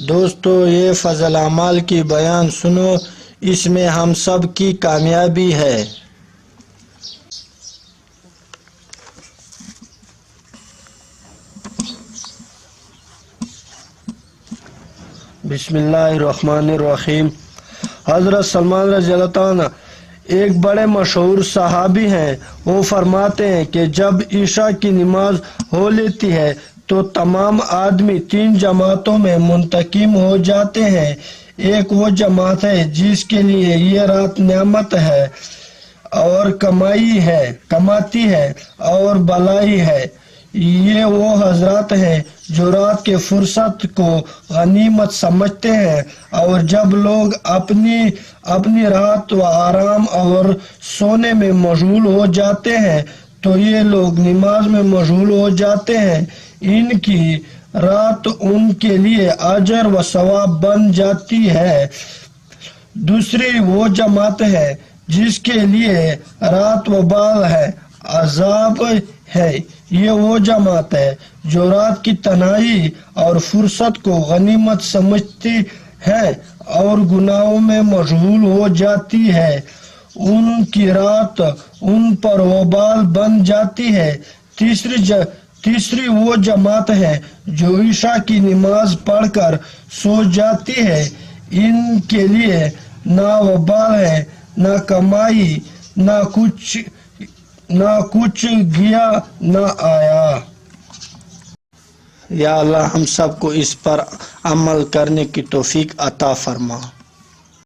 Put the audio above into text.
دوستو یہ فضل اعمال کی بیان سنو، اس میں ہم سب کی کامیابی ہے۔ بسم اللہ الرحمن الرحیم۔ حضرت سلمان رضی اللہ عنہ ایک بڑے مشہور صحابی ہیں۔ وہ فرماتے ہیں کہ جب عشاء کی نماز ہو لیتی ہے تو تمام آدمی 3 جماعتوں میں منتقم ہو جاتے ہیں۔ ایک وہ جماعت ہے جس کے لیے یہ رات نعمت ہے اور کماتی ہے اور بلائی ہے۔ یہ وہ حضرات ہیں جو رات کے فرصت کو غنیمت سمجھتے ہیں، اور جب لوگ اپنی راحت و آرام اور سونے میں مشغول ہو جاتے ہیں تو یہ لوگ نماز میں مشغول ہو جاتے ہیں۔ ان کی رات ان کے لیے اجر و ثواب بن جاتی ہے۔ دوسری وہ جماعت ہے جس کے لیے رات وبال ہے، عذاب ہے۔ یہ وہ جماعت ہے جو رات کی تنہائی اور فرصت کو غنیمت سمجھتی ہے اور گناہوں میں مشغول ہو جاتی ہے۔ ان کی رات ان پر وبال بن جاتی ہے۔ تیسری وہ جماعت ہے جو عشاء کی نماز پڑھ کر سو جاتی ہے۔ ان کے لیے نہ وبال ہے، نہ کمائی، نہ کچھ گیا نہ آیا۔ یا اللہ ہم سب کو اس پر عمل کرنے کی توفیق عطا فرما۔